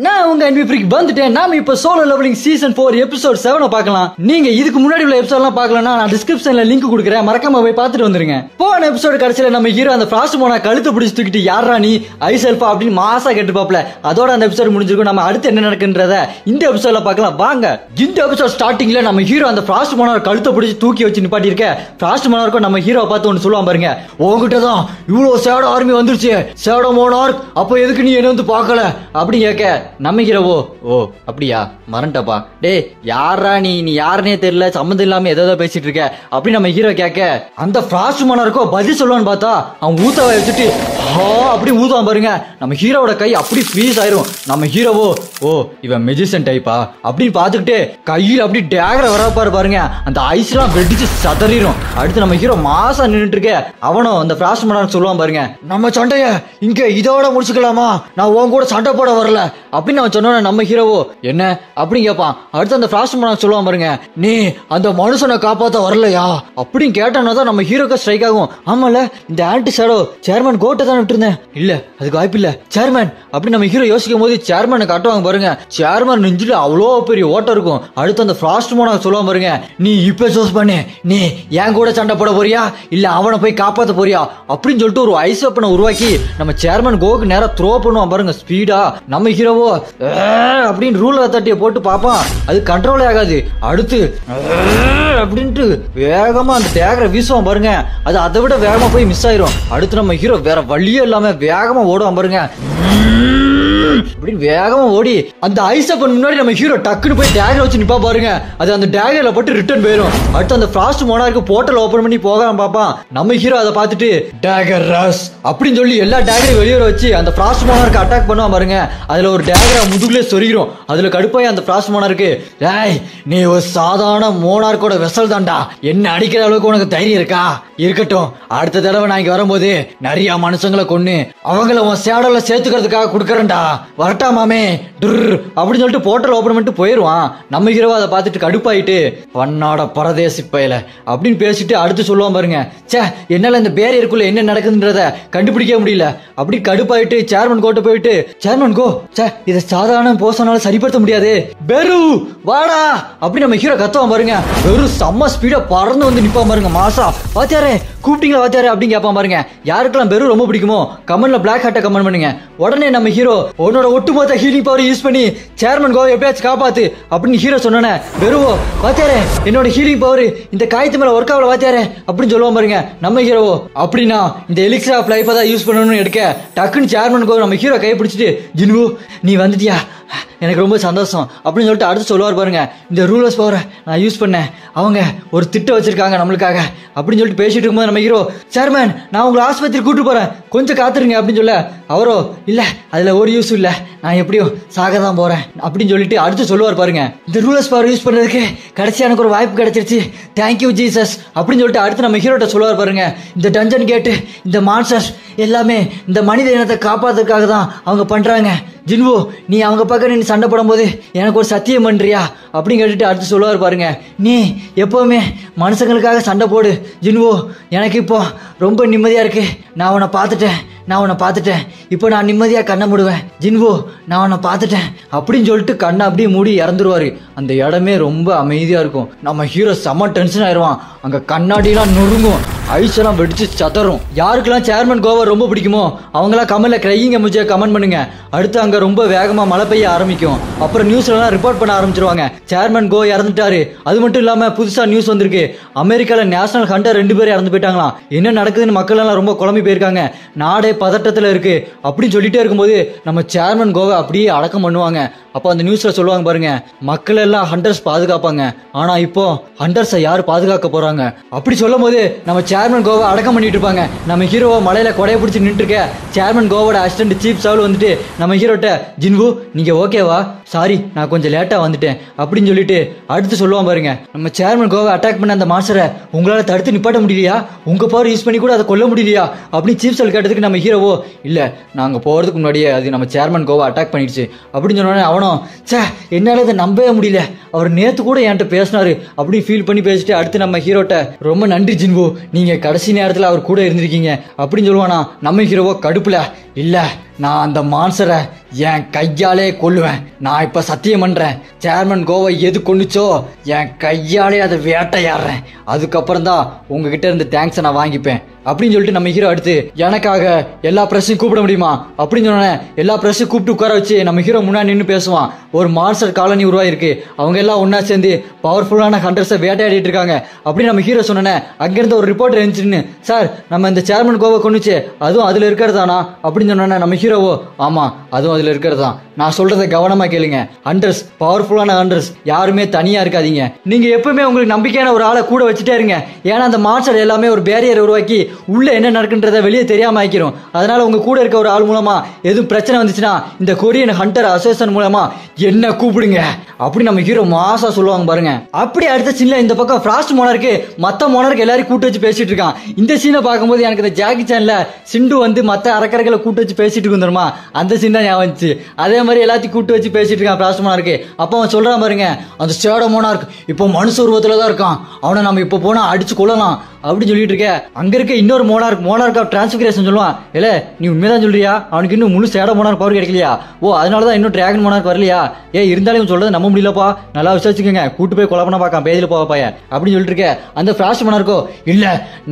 நான் உங்க அன்பி வந்துட்டேன். நாம இப்ப சோலோ லெவலிங் சீசன் 4 எபிசோட் 7 பார்க்கலாம். நீங்க இதுக்கு முன்னாடி உள்ள எபிசோட்லாம் பார்க்கலன்னா நான் டிஸ்கிரிப்ஷன்ல லிங்க் கொடுக்குறேன், மறக்காம போய் பார்த்துட்டு வந்துருங்க. போன எபிசோட் கடைசியில நம்ம ஹீரோ அந்த ஃப்ராஸ்ட் மோனா கழுத்து பிடிச்சு தூக்கிட்டு யாரா நீ ஐசெல்ஃபா அப்படின்னு மாசா கேட்டுப்பாப்ல. அதோட அந்த எபிசோட் முடிஞ்சிருக்கும். நம்ம அடுத்து என்ன நடக்குன்றத இந்த எபிசோட்ல பார்க்கலாம் வாங்க. இந்த எபிசோட் ஸ்டார்டிங்ல நம்ம ஹீரோ அந்த ஃப்ராஸ்ட் மோனா கழுத்தை பிடிச்சு தூக்கி வச்சு நிப்பாட்டி இருக்க. ஃப்ராஸ்ட் மோனாருக்கும் நம்ம ஹீரோ பார்த்து ஒன்னு சொல்லுவான் பாருங்க, உங்ககிட்ட தான் இவ்வளவு சேடோ ஆர்மி வந்துருச்சு, சேடோ மோனார்க், அப்ப எதுக்கு நீ என்ன வந்து பார்க்கல அப்படின்னு கேட்க நம்ம ஹீரோவோ ஓ அப்படியா மறந்துட்டப்பா, டே யாரா நீ யாருனே தெரியல, சம்மந்தம் இல்லாம ஏதோ பேசிட்டு இருக்க அப்படி நம்ம ஹீரோ கேட்க அந்த ஃப்ராஸ்ட் மோனார்க்கோ பதில் சொல்லுவான்னு பார்த்தா அவன் ஊத்தவை வச்சுட்டு அப்படி ஊதுவான் பாருங்க. நம்ம ஹீரோவோட கை அப்படி ஃப்ரீஸ் ஆயிரும். நம்ம ஹீரோவோ ஓ இவன் மெஜிஷியன் டைப்பா அப்படின்னு பாத்துக்கிட்டு கையில் அப்படி டேகர வரப்பாரு பாருங்க. அந்த ஐஸ் எல்லாம் வெடிச்சு சதறிடும். அடுத்து நம்ம ஹீரோ மாசா நின்றுட்டு இருக்க. அவனும் அந்த ஃப்ராஸ்ட் மோனார்க் சொல்லுவான் பாருங்க, நம்ம சண்டைய இங்க இதோட முடிச்சுக்கலாமா, நான் உன் கூட சண்டை போட வரல அப்படின்னு அவன் சொன்ன நம்ம ஹீரோவோ என்ன அப்படின்னு கேட்பான். அடுத்து அந்த ஃப்ராஸ்ட் மோனார்க் சொல்லுவான் பாருங்க, நீ அந்த மனுஷனை காப்பாத்த வரலையா அப்படின்னு கேட்டானோ தான் நம்ம ஹீரோக்கு ஸ்ட்ரைக் ஆகும். ஆமால இந்த ஆன்டி ஷேடோ சேர்மன் கோட்டை தான் விட்டு இருந்தேன், இல்ல அதுக்கு வாய்ப்பு இல்ல சேர்மன் அப்படி நம்ம ஹீரோ யோசிக்கும் போது சேர்மனை காட்டுவாங்க பாருங்க. சேர்மன் நெஞ்சில அவ்வளோ பெரிய ஓட்டம் இருக்கும். அடுத்து அந்த ஃப்ராஸ்ட் மோனார்க் சொல்லுவான் பாருங்க, நீ இப்ப சூஸ் பண்ணு, நீ என் கூட சண்டை போட போறியா இல்ல அவனை போய் காப்பாத்த போறியா அப்படின்னு சொல்லிட்டு ஒரு ஐஸ் வெப்பனை உருவாக்கி நம்ம சேர்மன் கோக்கு நேரா த்ரோ பண்ணுவான் பாருங்க ஸ்பீடா. நம்ம ஹீரோவோ அப்படின்னு ரூலர் தட்டிய போட்டு பாப்பான், அது கண்ட்ரோலே ஆகாது. அடுத்து அப்படின்ட்டு வேகமா அந்த டேகரை வீசுவான் பாருங்க, அது அதை விட வேகமா போய் மிஸ் ஆயிரும். அடுத்து நம்ம ஹீரோ வேற வழியே இல்லாம வேகமா ஓடுவான் பாருங்க. வேகமா ஓடி அந்த ஐசப்பன் முன்னாடி நம்ம ஹீரோ டக்குன்னு போய் டேகர் வச்சு நிப்பா பாருங்க. அது அந்த டேகர்ல போட்டு ரிட்டர்ன் போயிடும். அடுத்து அந்த ஃப்ராஸ்ட் மோனார்க்கு போர்ட்டல் ஓபன் பண்ணி போகலாம் பாப்பான். நம்ம ஹீரோ அதை பார்த்துட்டு டேகர் ரஸ் அப்படின்னு சொல்லி எல்லா டேகரையும் வெளியே வச்சு அந்த ஃப்ராஸ்ட் மோனார்க்கு அட்டாக் பண்ணுவான் பாருங்க. அதுல ஒரு டேகரை முதுகுலே சொருகிறோம். அதுல கடுப்பாய் அந்த ஃப்ராஸ்ட் மோனார்க்கு, டேய் நீ ஒரு சாதாரண மோனார்க்கோட வெசல் தான்டா, என்ன அடிக்கிற அளவுக்கு உனக்கு தைரியம் இருக்கா, இருக்கட்டும் அடுத்த தடவை நான் இங்க வரும்போது நிறைய மனுஷங்களை கொன்னு அவங்கள உன் சேடல சேர்த்துக்கிறதுக்காக கொடுக்கறேன்டா, வரட்டா மாமே அப்படின்னு சொல்லிட்டு போர்ட்டல் ஓபன் பண்ணிட்டு போயிருவான். நம்ம ஹீரோ அதை பார்த்துட்டு கடுப்பாயிட்டு வண்ணாட பரதேசி பயல அப்படின்னு பேசிட்டு அடுத்து சொல்லுவான் பாருங்க, சே என்னால இந்த பேரியருக்குள்ள என்ன நடக்குதுன்றத கண்டுபிடிக்க முடியல அப்படி கடுப்பாயிட்டு சேர்மன் கோட்டை போயிட்டு, சேர்மன் கோ சே இதை சாதாரண போசனால சரிப்படுத்த முடியாது, பெரு வாடா அப்படி நம்ம ஹீரோ கத்துவான் பாருங்க. வெறும் செம்ம ஸ்பீடா பறந்து வந்து நிப்பான் பாருங்க. மாசா வாத்தியாரே கூப்பிட்டீங்களா வாத்தியாரே அப்படின்னு கேட்பான் பாருங்க. யாருக்கெல்லாம் பெரு ரொம்ப பிடிக்குமோ கமெண்ட்ல பிளாக் ஹார்ட்டை கமெண்ட் பண்ணுங்க. உடனே நம்ம ஹீரோ உன்னோட ஒட்டுமொத்த ஹீலிங் பவர் யூஸ் பண்ணி சேர்மன் கோவை எப்பயாச்சும் காப்பாத்து அப்படின்னு ஹீரோ சொன்ன பெருவோ வாத்தியாரே என்னோட ஹீலிங் பவர் இந்த காயத்து மேல ஒர்க் ஆகல வாத்தியாரே அப்படின்னு சொல்லுவான் பாருங்க. நம்ம ஹீரோவோ அப்படின்னா இந்த எலிக்ஸர் ஆஃப் லைஃப் தான் யூஸ் பண்ணணும்னு எடுக்க டக்குன்னு சேர்மன் கோவை நம்ம ஹீரோ கை பிடிச்சிட்டு, ஜின்வு நீ வந்துட்டியா எனக்கு ரொம்ப சந்தோஷம் அப்படின்னு சொல்லிட்டு அடுத்து சொல்லுவார் பாருங்க, இந்த ரூலர்ஸ் பவரை நான் யூஸ் பண்ணேன், அவங்க ஒரு திட்டம் வச்சிருக்காங்க நம்மளுக்காக அப்படின்னு சொல்லிட்டு பேசிட்டு இருக்கும்போது நம்ம ஹீரோ, சேர்மன் நான் உங்களை ஆஸ்பத்திரி கூட்டு போறேன் கொஞ்சம் காத்துருங்க அப்படின்னு சொல்ல அவரோ இல்ல அதுல ஒரு யூஸ் இல்ல, நான் எப்படியும் சாக தான் போறேன் அப்படின்னு சொல்லிட்டு அடுத்து சொல்லுவார் பாருங்க, இந்த ரூலர்ஸ் பவர் யூஸ் பண்றதுக்கு கடைசியா எனக்கு ஒரு வாய்ப்பு கிடைச்சிருச்சு, தேங்க்யூ ஜீசஸ் அப்படின்னு சொல்லிட்டு அடுத்து நம்ம ஹீரோட்ட சொல்லுவார் பாருங்க, இந்த டஞ்சன் கேட்டு இந்த மான்ஸ்டர்ஸ் எல்லாமே இந்த மனித இனத்தை காப்பாத்துறதுக்காக தான் அவங்க பண்றாங்க, ஜின்வோ நீ அவங்க பக்கம் நீ சண்டை போடும் போது எனக்கு ஒரு சத்தியம் பண்றியா அப்படின்னு கேட்டுட்டு அடுத்து சொல்லுவார் பாருங்க, நீ எப்பவுமே மனுஷங்களுக்காக சண்டை போடு ஜின்வோ, எனக்கு இப்போ ரொம்ப நிம்மதியா இருக்கு, நான் உன்னை பார்த்துட்டேன் இப்போ நான் நிம்மதியா கண்ணை மூடுவேன் ஜின்வோ, நான் உன்னை பார்த்துட்டேன் அப்படின்னு சொல்லிட்டு கண்ணை அப்படியே மூடி இறந்துருவாரு. அந்த இடமே ரொம்ப அமைதியா இருக்கும். நம்ம ஹீரோ செம்ம டென்ஷன் ஆயிடுவான். அங்க கண்ணாடிலாம் நொறுங்கும், ஐஸ் எல்லாம் வெடிச்சு சதறும். யாருக்கெல்லாம் சேர்மன் கோவா ரொம்ப பிடிக்குமோ அவங்களாம் கமெண்ட்ல கிரையிங் எமோஜியா கமெண்ட் பண்ணுங்க. அடுத்து அங்க ரொம்ப வேகமா மழை பெய்ய ஆரம்பிக்கும். அப்புறம் நியூஸ்ல எல்லாம் ரிப்போர்ட் பண்ண ஆரம்பிச்சிருவாங்க, சேர்மன் கோ இறந்துட்டாரு. அது மட்டும் இல்லாம புதுசா நியூஸ் வந்திருக்கு, அமெரிக்கால நேஷனல் ஹண்டர் 2 பேர் இறந்து போயிட்டாங்களாம். என்ன நடக்குதுன்னு மக்கள் எல்லாம் ரொம்ப குழம்பி போயிருக்காங்க, நாடே பதட்டத்துல இருக்கு அப்படின்னு சொல்லிட்டே இருக்கும்போது நம்ம சேர்மன் கோவை அப்படியே அடக்கம் பண்ணுவாங்க. அப்போ அந்த நியூஸ்ல சொல்லுவாங்க பாருங்க, மக்கள் எல்லாம் ஹண்டர்ஸ் பாதுகாப்பாங்க, ஆனா இப்போ ஹண்டர்ஸை யாரு பாதுகாக்க போறாங்க அப்படி சொல்லும் போது நம்ம சேர்மன் கோவை அடக்கம் பண்ணிட்டு இருப்பாங்க. நம்ம ஹீரோவை மலையில கொடைய பிடிச்சி நின்று இருக்க சேர்மன் கோவோட அசிஸ்டன்ட் சீப் சாவல் வந்துட்டு நம்ம ஹீரோட்ட, ஜின்வு நீங்க ஓகேவா, சாரி நான் கொஞ்சம் லேட்டா வந்துட்டேன் அப்படின்னு சொல்லிட்டு அடுத்து சொல்லுவான் பாருங்க, நம்ம சேர்மன் கோவை அட்டாக் பண்ண அந்த மாஸ்டரை உங்களால தடுத்து நிப்பாட்ட முடியலையா, உங்க பவர் யூஸ் பண்ணி கூட அதை கொல்ல முடியலையா அப்படின்னு சீப் சாவல் கேட்டதுக்கு நம்ம ஹீரோவோ இல்ல நாங்க போறதுக்கு முன்னாடியே அது நம்ம சேர்மன் கோவை அட்டாக் பண்ணிடுச்சு அப்படின்னு சொன்னோன்னே அவனும் சே என்னால இதை நம்பவே முடியல, அவர் நேத்து கூட என்கிட்ட பேசினாரு அப்படின்னு ஃபீல் பண்ணி பேசிட்டு அடுத்து நம்ம ஹீரோட்ட ரொம்ப நன்றி ஜின்வோ, நீங்க கடைசி நேரத்துல அவர் கூட இருந்திருக்கீங்க அப்படின்னு சொல்லுவானா. நம்ம ஹீரோவோ கடுப்புல இல்ல நான் அந்த மான்சரை என் கையாலே கொல்லுவேன். நான் இப்ப சத்தியம் பண்றேன், சேர்மன் கோவை எது கொண்டுச்சோ என் கையாலே அதை வேட்டையாடுறேன். அதுக்கப்புறம் தான் உங்ககிட்ட இருந்து தேங்க்ஸை நான் வாங்கிப்பேன் அப்படின்னு சொல்லிட்டு நம்ம ஹீரோ அடுத்து எனக்காக எல்லா பிரஸையும் கூப்பிட முடியுமா அப்படின்னு சொன்ன எல்லா பிரஸையும் கூப்பிட்டு உட்கார வச்சு நம்ம ஹீரோ முன்னாடி நின்று பேசுவான். ஒரு மான்ஸ்டர் காலனி உருவாயிருக்கு, அவங்க எல்லாம் ஒன்னா சேர்ந்து பவர்ஃபுல்லான ஹண்டர்ஸை வேட்டையாடிட்டு இருக்காங்க அப்படின்னு நம்ம ஹீரோ சொன்னேன். அங்கிருந்து ஒரு ரிப்போர்ட் இருந்துச்சுன்னு, சார் நம்ம இந்த சேர்மன் கோவை கொண்டுச்சு அதுவும் அதுல இருக்கிறதானா அப்படின்னு சொன்ன நம்ம ஹீரோவோ ஆமா அதுவும் அதுல இருக்கிறதா. நான் சொல்றதை கவனமா கேளுங்க, ஹண்டர்ஸ் பவர்ஃபுல்லான ஹண்டர்ஸ் யாருமே தனியா இருக்காதீங்க. நீங்க எப்பவுமே உங்களுக்கு நம்பிக்கையான ஒரு ஆளை கூட வச்சுட்டே இருங்க. ஏன்னா அந்த மான்ஸ்டர் எல்லாமே ஒரு பேரியர் உருவாக்கி உள்ள என்ன நடக்குன்றத வெளியே தெரியாம ஆக்கிரும். அதனால உங்க கூட இருக்க ஒரு ஆள் மூலமா எதுவும் பிரச்சனை வந்துச்சுன்னா இந்த கொரியன் ஹண்டர் அசோசியேஷன் மூலமா என்ன கூப்பிடுங்க அப்படி நம்ம ஹீரோ மாசா சொல்லுவாங்க பாருங்க. அப்படி அடுத்த சீன்ல இந்த பக்கம் ஃப்ராஸ்ட் மோனார்க்கு மத்த மோனார்க்கு எல்லாரும் கூட்டு வச்சு பேசிட்டு இருக்கான். இந்த சீனை பார்க்கும்போது எனக்கு இந்த ஜாக்கி சான்ல சிண்டு வந்து மத்த அரக்கர்களை கூட்டு வச்சு பேசிட்டு இருந்துருமா அந்த சீன் தான் ஞாபகம் வந்துச்சு. அதே மாதிரி எல்லாத்தையும் கூட்டு வச்சு பேசிட்டு இருக்கான் ஃப்ராஸ்ட் மோனார்க்கு. அப்ப அவன் சொல்றான் பாருங்க, அந்த ஷேடோ மோனார்க் இப்போ மனுஷ உருவத்துல தான் இருக்கான், அவனை நம்ம இப்ப போனா அடிச்சு கொள்ளலாம் அப்படின்னு சொல்லிட்டு இருக்க. அங்க இருக்க இன்னொரு மோனார்க் ஆஃப் டிரான்ஸ்பிகரேஷன் சொல்லுவான், இல்ல நீ உண்மைதான் சொல்றியா, அவனுக்கு இன்னும் முழு ஷேடோ மோனார்க் பவர் கிடைக்கலையா, ஓ அதனாலதான் இன்னும் டிராகன் மோனார்க் வரலையா, இருந்தாலும் சொல்றது நம்ப முடியலப்பா, நல்லா விசாரிச்சுக்கோங்க, கூட்டு போய் கொலை பண்ண பார்க்க பேஜில போவாப்பாய அப்படின்னு சொல்லிட்டு இருக்க. அந்த ஃப்ராஸ்ட் மோனார்க்கோ இல்ல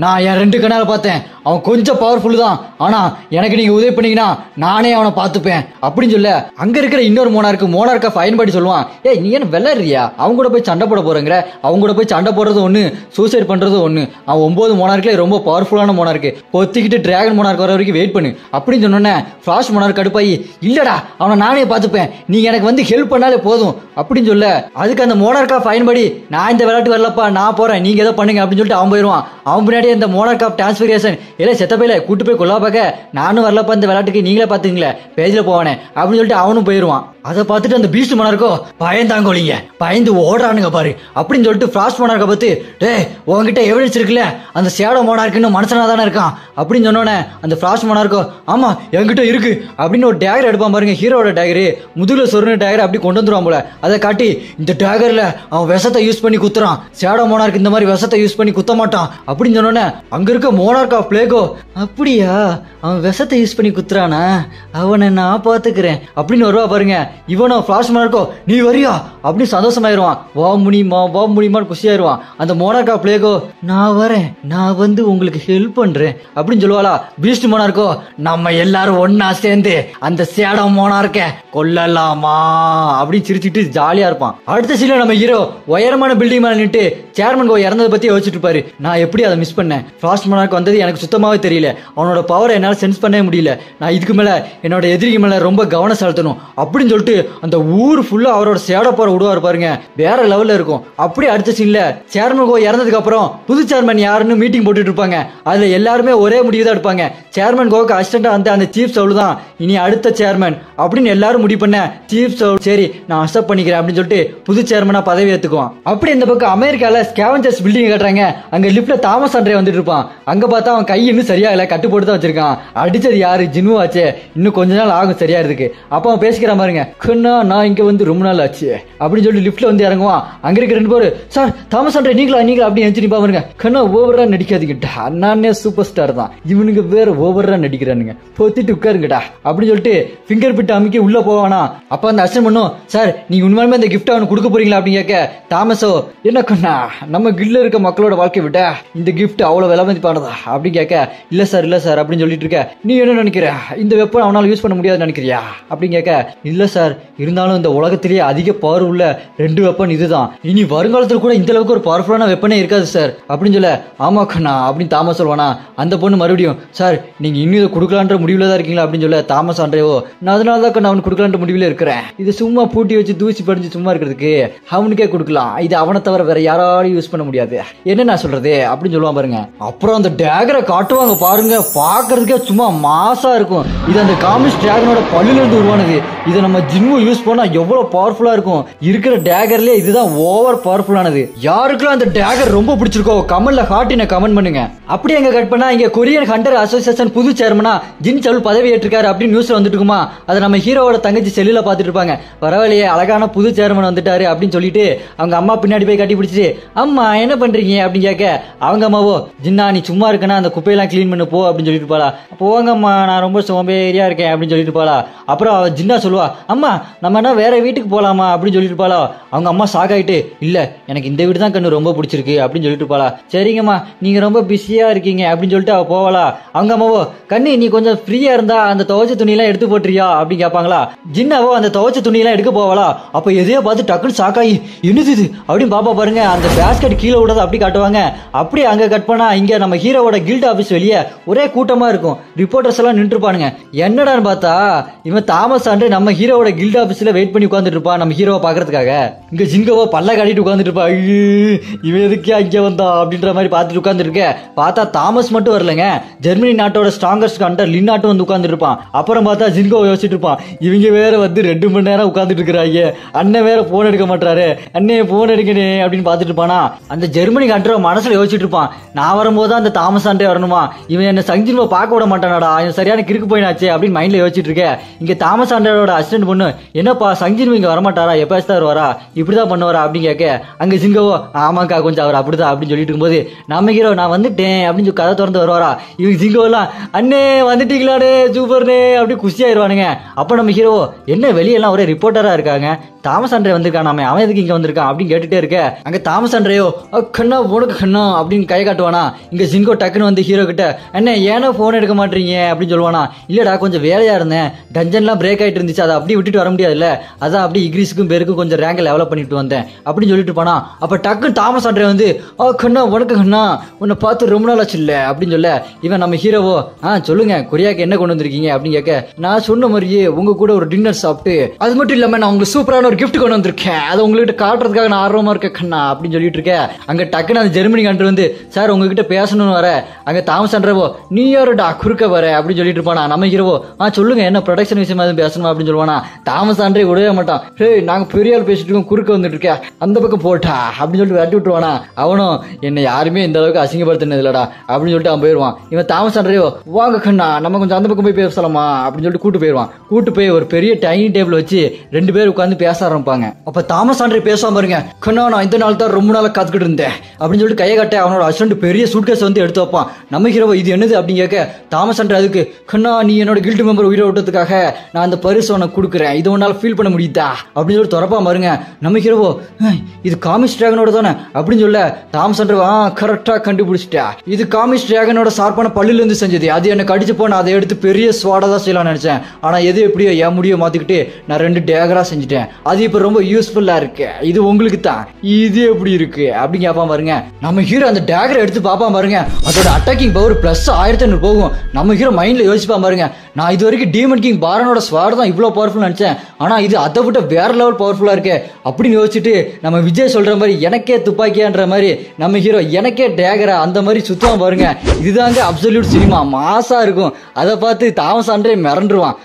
நான் என் 2 கண்ணால பார்த்தேன், அவன் கொஞ்சம் பவர்ஃபுல் தான், ஆனா எனக்கு நீங்க உதவி பண்ணீங்கன்னா நானே அவனை பார்த்துப்பேன் அப்படின்னு சொல்ல. அங்க இருக்கிற இன்னொரு மோனார்க்க ஃபைன் படி சொல்லுவான், நீ என்ன வெள்ளறியா, அவங்க கூட போய் சண்டை போட போறேங்கிற, அவங்க கூட போய் சண்டை போடுறது ஒண்ணு, சூசைட் பண்றது ஒண்ணு, அவன் 9 மோனார்க்ல ரொம்ப பவர்ஃபுல்லான மோனார்க், பொத்திக்கிட்டு டிராகன் மோனார்க் வர வரைக்கும் வெயிட் பண்ணு அப்படின்னு சொன்னோன்னே ஃப்ராஸ்ட் மோனார்க் கடுப்பாயி இல்லடா அவனை நானே பார்த்துப்பேன், நீ எனக்கு வந்து ஹெல்ப் பண்ணாலே போதும் அப்படின்னு சொல்ல. அதுக்கு அந்த மோனார்க்கா ஃபைன் படி நான் இந்த விளையாட்டு வரலப்பா நான் போறேன் நீங்க ஏதோ பண்ணுங்க அப்படின்னு சொல்லிட்டு அவன் போயிடுவான். அவன் பின்னாடி இந்த மோனார்க் ஆஃப் டிரான்ஸ்பிகரேஷன் இல்ல செத்த பையில கூட்டு போய் கொல்லா பார்க்க நானும் வரலப்பா இந்த விளையாட்டுக்கு நீங்களே பாத்துங்களே பேஜ்ல போவானே அப்படின்னு சொல்லிட்டு அவனும் போயிடுவான். அதை பார்த்துட்டு அந்த பீஸ்ட் மோனார்க்கோ பயந்தாங்கோலிங்க பயந்து ஓடுறானுங்க பாரு அப்படின்னு சொல்லிட்டு ஃப்ராஸ்ட் மோனார்க்க பார்த்து டேய் உங்ககிட்ட எவிடன்ஸ் இருக்குல்ல, அந்த ஷேடோ மோனார்க்குன்னு மனுஷனா தானே இருக்கான் அப்படின்னு சொன்னோன்னே அந்த ஃப்ராஸ்ட் மோனார்க்கோ ஆமா என்கிட்ட இருக்கு அப்படின்னு ஒரு டேகர் எடுப்பான் பாருங்க, ஹீரோட டேகரு முதுகுல சொருன டேகர் அப்படி கொண்டு வந்துருவான் போல. அதை காட்டி இந்த டேகர்ல அவன் விஷத்தை யூஸ் பண்ணி குத்துறான், ஷேடோ மோனார்க் இந்த மாதிரி விஷத்தை யூஸ் பண்ணி குத்த மாட்டான் அப்படின்னு சொன்னோன்னே அங்க இருக்க மோனார்க் ஆஃப் பிளேகோ அப்படியா அவன் விஷத்தை யூஸ் பண்ணி குத்துறானா, அவனை நான் பாத்துக்கிறேன் அப்படின்னு வருவா பாருங்க. இவனோ ஃப்ளாஷ் மோனார்க்கோ நீ வரியா அப்படின்னு சந்தோஷமாயிருவான், வா முடியுமான்னு குஷியாயிருவான். அந்த மோனார்க் ஆஃப் பிளேகோ நான் வரேன், நான் வந்து உங்களுக்கு ஹெல்ப் பண்றேன் அப்படின்னு சொல்லுவாளா. பீஸ்ட் மோனார்க்கோ நம்ம எல்லாரும் ஒன்னா சேர்ந்து அந்த ஷேடோ மோனார்க்க கொல்லலாமா அப்படின்னு சிரிச்சுட்டு ஜாலியா இருப்பான். அடுத்த சீன்ல நம்ம ஹீரோ உயரமான பில்டிங் மேல நின்று சேர்மன் கோ இறந்ததை பத்தி யோசிச்சுட்டு இருப்பாரு. நான் எப்படி அதை மிஸ் பண்ணேன், ஃப்ராஸ்ட் மோனார்க் வந்தது எனக்கு சுத்தமாவே தெரியல, அவனோட பவரை என்னால சென்ஸ் பண்ணவே முடியல, நான் இதுக்கு மேல என்னோட எதிரிக்கு மேல ரொம்ப கவனம் செலுத்தணும் அப்படின்னு சொல்லிட்டு அந்த ஊர் ஃபுல்லா அவரோட ஷேடோ பவர் விடுவாரு பாருங்க, வேற லெவல்ல இருக்கும். அப்படியே அடுத்த சீன்ல சேர்மன் கோ இறந்ததுக்கு அப்புறம் புது சேர்மன் யாருன்னு மீட்டிங் போட்டுட்டு இருப்பாங்க. அதுல எல்லாருமே ஒரே முடிவு தான் எடுப்பாங்க, சேர்மன் கோவுக்கு அசிஸ்டண்டா வந்து அந்த சீஃப் சவுல் தான் இனி அடுத்த சேர்மன் அப்படின்னு எல்லாரும் முடிவு பண்ண. சீஃப் சவுல் சரி நான் அக்செப்ட் பண்ணிக்கிறேன் அப்படின்னு சொல்லிட்டு புது சேர்மனா பதவி ஏத்துக்குவான். அப்படி இந்த பக்கம் அமெரிக்கால ஸ்கேவஞ்சர்ஸ் பில்டிங் கட்டுறாங்க. அங்க லிப்ட்ல தாமஸ் ஆண்ட்ரே வந்துட்டு இருப்பான். அங்க பார்த்தா அவன் கை இன்னும் சரியாகல, கட்டு போட்டு தான் வச்சிருக்கான். அடிச்சது யாரு, ஜின்னு ஆச்சு, இன்னும் கொஞ்ச நாள் ஆகும் சரியா இருக்கு. அப்ப அவன் பேசிக்கிறான் பாருங்க, நான் இங்க வந்து ரொம்ப நாள் ஆச்சு அப்படின்னு சொல்லி லிப்ட்ல வந்து இறங்குவான். அங்க இருக்க 2 பேரு சார் தாமஸ் ஆண்ட்ரே நீங்களா அப்படி எஞ்சி பாருங்க, கண்ணா ஓவரா நடிக்காதீங்கட்டா, அண்ணானே சூப்பர் ஸ்டார் தான், இவனுக்கு வேற ஓவரா நடிக்கிறானுங்க, பொத்திட்டு உட்காருங்கடா அப்படின்னு சொல்லிட்டு ஃபிங்கர் பிட் அமைக்க உள்ள போவானா. அப்ப அந்த அசன் பண்ணும், சார் நீங்க உண்மையுமே இந்த கிஃப்ட் அவனுக்கு கொடுக்க போறீங்களா அப்படின்னு கேட்க தாமஸோ என்ன கண்ணா நம்ம கில்ல இருக்க மக்களோட வாழ்க்கை விட்ட இந்த கிஃப்ட் அவ்வளவு விலை மதிப்பானதா அப்படின்னு கேட்க இல்ல சார் அப்படின்னு சொல்லிட்டு இருக்க. நீ என்ன நினைக்கிற, இந்த வெப்பன் அவனால யூஸ் பண்ண முடியாது நினைக்கிறியா அப்படின்னு கேட்க இல்ல சார் இருந்தாலும் இந்த உலகத்திலேயே அதிக பவர் உள்ள 2 வெப்பன் இதுதான், இனி வருங்காலத்தில் கூட இந்த அளவுக்கு ஒரு பவர்ஃபுல்லான வெப்பனே இருக்காது சார் அப்படின்னு சொல்ல. ஆமா கண்ணா அப்படின்னு தாமஸ் சொல்வானா. அந்த பொண்ணு மறுபடியும் சார் நீங்க இன்னும் இதை கொடுக்கலான்ற முடிவுல தான் இருக்கீங்களா அப்படின்னு சொல்ல. தாமஸ் ஆண்ட்ரேவோ நான் அதனால தான் கண்ணா அவனுக்கு கொடுக்கலான்ற முடிவுல இருக்கிறேன், இது சும்மா பூட்டி வச்சு தூசி படிஞ்சு சும்மா இருக்கிறதுக்கு அவனுக்கே கொடுக்கலாம், இது அவனை தவிர வேற யாராலையும் யூஸ் பண்ண முடியாது, என்ன நான் சொல்றது அப்படின்னு சொல்லுவான் பாருங்க. அப்புறம் அந்த டேகரை காட்டுவாங்க பாருங்க, பாக்குறதுக்கே சும்மா மாசா இருக்கும். இது அந்த காமிக்ஸ் டிராகனோட பல்லுல இருந்து உருவானது, இதை நம்ம ஜின்னு யூஸ் பண்ணா எவ்வளவு பவர்ஃபுல்லா இருக்கும், இருக்கிற டேகர்லயே இதுதான் ஓவர் பவர்ஃபுல்லானது. யாருக்கெல்லாம் அந்த டேகர் ரொம்ப பிடிச்சிருக்கோ கமெண்ட்ல ஹார்ட்டின கமெண்ட் பண்ணுங்க. அப்படி எங்க கட் பண்ணா இங்க கொரியன் ஹண்டர் அசோசியேஷன் புது சேர்மனா ஜின் சவுல் பதவி ஏற்றிருக்காரு அப்படின்னு நியூஸ்ல வந்துட்டு இருக்குமா. அதை நம்ம ஹீரோவோட தங்கச்சி செல்லுல பாத்துட்டு இருப்பாங்க. பரவாயில்லையே அழகான புது சேர்மன் வந்துட்டாரு அப்படின்னு சொல்லிட்டு அவங்க அம்மா பின்னாடி போய் கட்டி பிடிச்சிட்டு அம்மா என்ன பண்றீங்க அப்படின்னு கேட்க அவங்க அம்மாவோ ஜின்னா நீ சும்மா இருக்கனா அந்த குப்பையெல்லாம் கிளீன் பண்ணு போ அப்படின்னு சொல்லிட்டு போலா. போங்கம்மா நான் ரொம்ப சோம்பேறியா இருக்கேன் அப்படின்னு சொல்லிட்டு போலா. அப்புறம் ஜின்னா சொல்லுவா அம்மா நம்ம என்ன வேற வீட்டுக்கு போலாமா அப்படின்னு சொல்லிட்டு போலா. அவங்க அம்மா ஷாக் ஆயிட்டு இல்ல எனக்கு இந்த வீடு தான் கண்ணு ரொம்ப பிடிச்சிருக்கு அப்படின்னு சொல்லிட்டு போலா. சரிங்கம்மா நீங்க ரொம்ப பிஸியா இருக்கீங்க அப்படின்னு சொல்லிட்டு அவ போவாளா. அவங்க அம்மாவோ கண்ணு நீ கொஞ்சம் ஃப்ரீயா இருந்தா அந்த துவைச்ச துணியெல்லாம் எடுத்து போட்டுறியா அப்படின்னு கேட்பாங்களா. ஜின்னாவோ அந்த துவைச்ச துணியெல்லாம் எடுக்க போவாளா. அப்ப எதையோ பார்த்து டக்குன்னு ஷாக் ஆகி என்னது இது அப்படின்னு பாப்பா பாருங்க அந்த பேஸ்கெட் கீழே விடாத அப்படி காட்டுவாங்க. அப்படியே அங்க கட் பண்ணா இங்க நம்ம ஹீரோவோட கில்ட் ஆபீஸ் வெளியே ஒரே கூட்டமா இருக்கும். ரிப்போர்ட்டர்ஸ் எல்லாம் நின்றுப்பானுங்க. என்னடான்னு பார்த்தா இவன் தாமஸ் ஆண்டே நம்ம ஹீரோவோட கில்ட் ஆபீஸ்ல வெயிட் பண்ணி உட்கார்ந்துட்டு இருப்பான் நம்ம ஹீரோவை பாக்குறதுக்காக. இங்க ஜிங்கோவோ பல்ல காட்டிட்டு உட்கார்ந்துட்டு இருப்பா. இவன் எதுக்கே அங்க வந்தா அப்படின்ற மாதிரி பார்த்துட்டு உட்கார்ந்துட்டு இருக்க. பார்த்தா தாமஸ் மட்டும் வரலங்க, ஜெர்மனி நாட்டோட ஸ்ட்ராங்கஸ்ட் கண்டர் லின்னாட்டும் வந்து உட்கார்ந்துட்டு இருப்பான். அப்புறம் பார்த்தா ஜிங்கோ யோசிச்சுட்டு இருப்பான் இவங்க வேற வந்து 2 மணி நேரம் உட்கார்ந்துட்டு இருக்கிறாங்க, அண்ணன் வேற போன் எடுக்க மாட்டாரு, அண்ணே போன் எடுக்கணே அப்படின்னு பார்த்துட்டு இருப்பானா. அந்த ஜெர்மனி கண்டர் மனசுல யோசிச்சுட்டு இருப்பான் நான் வரும்போது அந்த தாமஸ் ஆண்டே வரணுமா, இவன் என்ன சஞ்சின்வை பார்க்க விட மாட்டானாடா, இவன் சரியான கிறுக்கு போயினாச்சு அப்படின்னு மைண்ட்ல யோசிச்சுட்டு இருக்கேன். இங்க தாமஸ் ஆண்டரோட அசிஸ்டன்ட் பொண்ணு என்னப்பா சஞ்சின் இங்க வரமாட்டாரா, எப்ப வரா இப்படிதான் பண்ணுவாரா அப்படின்னு கேட்க அங்க ஜிங்கோவோ ஆமாக்கா கொஞ்சம் அவர் அப்படிதான் அப்படின்னு சொல்லிட்டு இருக்கும்போது நம்ம ஹீரோ நான் வந்துட்டேன் அப்படின்னு கதை திறந்து வருவாரா. இவங்க ஜிங்கோ எல்லாம் அண்ணே வந்துட்டீங்களாடே சூப்பர்னே அப்படி குஷியாயிருவானுங்க. அப்ப நம்ம ஹீரோ என்ன வெளியெல்லாம் ஒரே ரிப்போர்ட்டரா இருக்காங்க, தாமஸ் ஆண்டரே வந்திருக்கான், அவன் எதுக்கு இங்க வந்திருக்கான் அப்படின்னு கேட்டுட்டே இருக்க. அங்க தாமஸ் ஆண்டரையோ கண்ணா உனக்கு கண்ணா அப்படின்னு கை காட்டுவானா. இங்க ஜிங்கோ டக்குன்னு வந்து ஹீரோ கிட்ட என்ன ஏன்னா போன் எடுக்க மாட்டீங்க அப்படின்னு சொல்லுவானா. இல்லடா கொஞ்சம் வேலையா இருந்தேன், டஞ்சன்லாம் பிரேக் ஆயிட்டு இருந்துச்சு, அதை அப்படி விட்டுட்டு வர முடியாதுல்ல, அதான் அப்படி இங்கிலீஷுக்கும் பேருக்கும் கொஞ்சம் ரேங்க் லெவலப் பண்ணிட்டு வந்தேன் அப்படின்னு சொல்லிட்டு போனா. அப்ப டக்குன்னு தாமஸ் ஆண்டரே வந்து கண்ணா உனக்கு கண்ணா உன்னை பார்த்து ரொம்ப நாள் ஆச்சு இல்ல அப்படின்னு சொல்ல இவன் நம்ம ஹீரோவோ சொல்லுங்க கொரியாக்கு என்ன கொண்டு வந்திருக்கீங்க அப்படின்னு கேட்க நான் சொன்ன மாதிரியே உங்க கூட ஒரு டின்னர் சாப்பிட்டு அது மட்டும் இல்லாம நான் உங்களுக்கு சூப்பரான ஒரு கிஃப்ட் கொண்டு வந்திருக்கேன், அதை உங்ககிட்ட காட்டுறதுக்காக நான் ஆர்வமா இருக்கேன் கண்ணா அப்படின்னு சொல்லிட்டு இருக்கேன். அங்க டக்குன்னு அந்த ஜெர்மனி கண்ட்ரி வந்து சார் உங்ககிட்ட பேசணும்னு வர. அங்க தாமஸ் ஆண்டரவோ நீ யாருடா குறுக்க வர அப்படின்னு சொல்லிட்டு இருப்பானா. நம்ம ஹீரோவோ சொல்லுங்க என்ன ப்ரொடக்ஷன் விஷயமா எதுவும் பேசணுமா அப்படின்னு சொல்லுவானா. தாமஸ் ஆண்டரே விடவே மாட்டான். ஹே நாங்க பெரிய ஆள் பேசிட்டு இருக்கோம் குறுக்க வந்துட்டு இருக்கேன் அந்த பக்கம் போட்டா அப்படின்னு சொல்லிட்டு விரட்டி விட்டுருவானா. அவனும் என்ன யாருமே இந்த அளவுக்கு அசிங்கப்படுத்தினது இல்லடா அப்படின்னு சொல்லிட்டு அவன் போயிடுவான். இவன் தாமஸ் ஆண்டரே வாங்க கண்ணா நம்ம கொஞ்சம் அந்த பக்கம் போய் பேசலாமா அப்படின்னு சொல்லிட்டு கூட்டு போயிடுவான். கூட்டு போய் ஒரு பெரிய டைனிங் டேபிள் வச்சு 2 பேர் உட்காந்து பேச ஆரம்பிப்பாங்க. அப்ப தாமஸ் ஆண்டரே பேசாம பாருங்க கண்ணா நான் இந்த நாள் தான் ரொம்ப நாளா காத்துக்கிட்டு இருந்தேன் அப்படின்னு சொல்லிட்டு கையை கட்ட அவனோட அசிஸ்டன்ட் பெரிய சூட்கேஸ் வந்து எடுத்து வைப்பான். நம்ம ஹீரோ இது என்னது அப்படின்னு கேட்க தாமஸ் ஆண்டரே அதுக்கு கண்ணா நீ என்னோட கில்ட் மெம்பர் உயிரை விட்டதுக்காக நான் அந்த பரிசு உனக்கு கொடுக்குறேன், இது உன்னால ஃபீல் பண்ண முடியுதா அப்படின்னு சொல்லி திறப்பா பாருங்க. நம்ம ஹீரோவோ இது காமிஸ் டிராகனோட தானே அப்படின்னு சொல்ல தாமஸ் ஆண்டரே கரெக்டா கண்டுபிடிச்சிட்டா, இது காமிஸ் டிராகனோட ஷார்ப்பான பல்லுல இருந்து செஞ்சது, அது எனக்கு அடிச்சு போன அதை எடுத்து பெரிய ஸ்வாடா தான் செய்யலாம்னு நினைச்சேன், ஆனா எது எப்படியோ என் முடிய மாத்திக்கிட்டு நான் 2 டேகரா செஞ்சுட்டேன், அது இப்ப ரொம்ப யூஸ்ஃபுல்லா இருக்கு, இது உங்களுக்கு தான், இது எப்படி இருக்கு அப்படின்னு கேட்பான் பாருங்க. நம்ம ஹீரோ அந்த டேகரை எடுத்து பாப்பான் பாருங்க, அதோட அட்டாக்கிங் பவர் பிளஸ் 1500 போகும். நம்ம ஹீரோ மைண்ட்ல யோசிப்பான் பாருங்க நான் இது வரைக்கும் டீமன் கிங் பாரனோட ஸ்வாட் தான் இவ்வளவு பவர்ஃபுல் நினைச்சேன், ஆனா இது அதை விட வேற லெவல் பவர்ஃபுல்லா இருக்கு அப்படின்னு யோசிச்சுட்டு நம்ம விஜய் சொல்ற மாதிரி எனக்கே துப்பாக்கியான்ற மாதிரி நம்ம ஹீரோ எனக்கே டேகரா அந்த மாதிரி சுத்தம் பாருங்க. இதுதாங்க அப்சல்யூட் சினிமா, மாசா இருக்கும். அதை பார்த்து தாமஸ் ஆண்டரே மிரண்டுருவான்.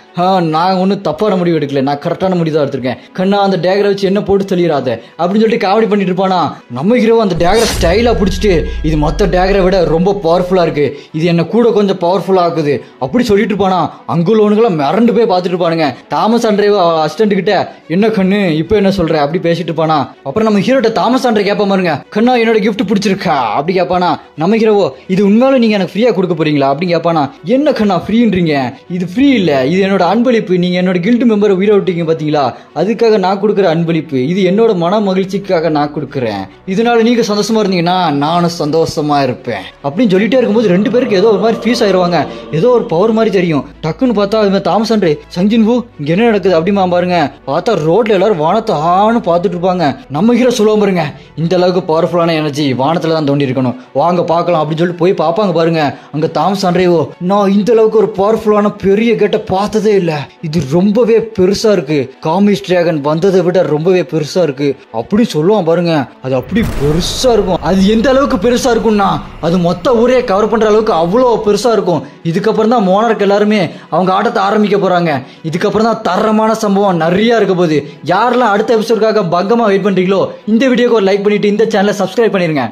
நான் ஒன்றும் தப்பான முடிவு எடுக்கல, நான் கரெக்டான முடிவு தான் எடுத்திருக்கேன் கண்ணா, அந்த டேகரை வச்சு என்ன போட்டு சொல்லிடாத அப்படின்னு சொல்லிட்டு காமெடி பண்ணிட்டு இருப்பானா. நம்ம ஹீரோ அந்த டேகரை ஸ்டைலா பிடிச்சிட்டு இது மொத்த டேகரை விட ரொம்ப பவர்ஃபுல்லா இருக்கு, இது என்ன கூட கொஞ்சம் பவர்ஃபுல்லா ஆகுது அப்படி சொல்லிட்டு இருப்பானா. அங்குள்ளவனுங்களாம் மிரண்டு போய் பார்த்துட்டு இருப்பானுங்க. தாமஸ் ஆண்டரே அசிஸ்டன்ட் கிட்ட என்ன கண்ணு இப்போ என்ன சொல்ற அப்படி பேசிட்டு இருப்பானா. அப்புறம் நம்ம ஹீரோட்ட தாமஸ் ஆண்டரே கேட்ப பாருங்க கண்ணா என்னோட கிஃப்ட் பிடிச்சிருக்கா அப்படி கேட்பானா. நம்ம ஹீரோவோ இது உண்மையாலும் நீங்க எனக்கு ஃப்ரீயா கொடுக்க போறீங்களா அப்படின்னு கேட்பானா. என்ன கண்ணா ஃப்ரீன்றீங்க, இது ஃப்ரீ இல்ல, இது என்னோட அன்பளிப்பு, நீங்க என்னோட கில்ட் மெம்பரை உயிரை விட்டீங்க பாத்தீங்களா, அதுக்காக நான் கொடுக்குற அன்பளிப்பு, இது என்னோட மன மகிழ்ச்சிக்காக நான் கொடுக்குறேன், இதனால நீங்க சந்தோஷமா இருந்தீங்கன்னா நானும் சந்தோஷமா இருப்பேன் அப்படின்னு சொல்லிட்டே இருக்கும்போது 2 பேருக்கு ஏதோ ஒரு மாதிரி ஃபீஸ் ஆயிருவாங்க. ஏதோ ஒரு பவர் மாதிரி தெரியும். டக்குன்னு பார்த்தா தாமஸ் ஆண்டரே சஞ்சின்வு இங்க என்ன நடக்குது அப்படிமா பாருங்க. பார்த்தா ரோட்ல எல்லாரும் வானத்தை பார்த்துட்டு இருப்பாங்க. நம்ம ஹீரோ சொல்லுவோம் பாருங்க இந்த அளவுக்கு பவர்ஃபுல்லான எனர்ஜி வானத்துல தான் தோண்டி இருக்கணும், வாங்க பார்க்கலாம் அப்படின்னு சொல்லிட்டு போய் பார்ப்பாங்க பாருங்க. அங்க தாமஸ் ஆண்டரேவோ நான் இந்த அளவுக்கு ஒரு பவர்ஃபுல்லான பெரிய கேட்டை பார்த்ததே இல்ல, இது ரொம்பவே பெருசா இருக்கு, காமிஸ் டிராகன் வந்ததை விட ரொம்பவே பெருசா இருக்கு அப்படி சொல்லுவான் பாருங்க. அது அப்படி பெருசா இருக்கும். அது எந்த அளவுக்கு பெருசா இருக்கும்னா அது மொத்த ஊரே கவர் பண்ற அளவுக்கு அவ்வளோ பெருசா இருக்கும். இதுக்கப்புறம் தான் மோனர்க் எல்லாருமே அவங்க ஆட்டத்தை ஆரம்பிக்க போறாங்க. இதுக்கப்புறம் தான் தரமான சம்பவம் நிறைய இருக்க போகுது. யாரெல்லாம் அடுத்த எபிசோடுக்காக பங்கமா வெயிட் பண்றீங்களோ இந்த வீடியோக்கு ஒரு லைக் பண்ணிட்டு இந்த சேனலை சப்ஸ்கிரைப் பண்ணிருங்க.